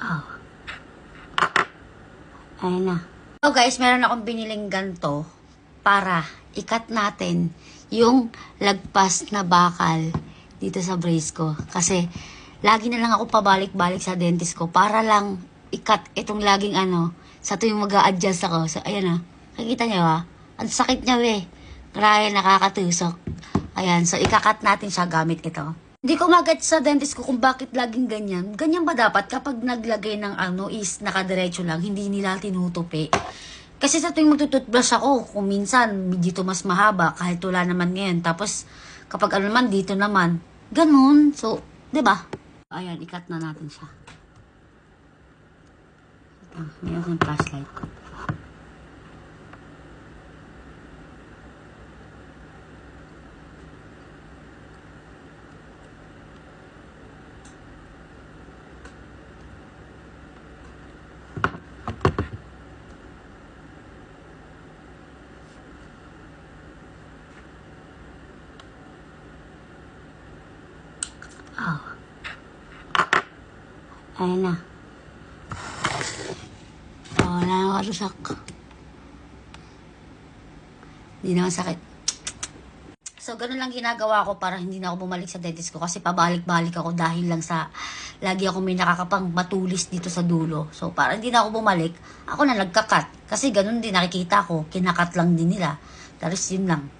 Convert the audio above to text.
Oh. Ayun na. So guys, meron akong biniling ganto para ikat natin yung lagpas na bakal dito sa brace ko. Kasi lagi na lang ako pabalik-balik sa dentist ko para lang ikat itong laging sa tuwing mag-a-adjust ako. So ayan na. Nakikita niyo ha? Ang sakit niya Grabe, nakakatusok. Ayan, so ikakat natin siya gamit ito. Hindi ko maget sa dentist ko kung bakit laging ganyan. Ganyan ba dapat kapag naglagay ng is nakadiretso lang, hindi nila tinutupi? Kasi sa tuwing magtututbrush ako, kung minsan dito mas mahaba kahit wala naman ngayon. Tapos kapag naman dito naman, ganun. So, 'di ba? Ayan, ikat na natin siya. Mayroon yung flashlight ko. Oh. Ayan na. Oh, wala na karusak. Hindi naman sakit. So, ganun lang ginagawa ko para hindi na ako bumalik sa dentist ko kasi pabalik-balik ako dahil lang sa lagi ako may nakakapang matulis dito sa dulo. So, para hindi na ako bumalik, ako na nagkakat. Kasi ganun din nakikita ko, kinakat lang din nila. Tapos yun lang.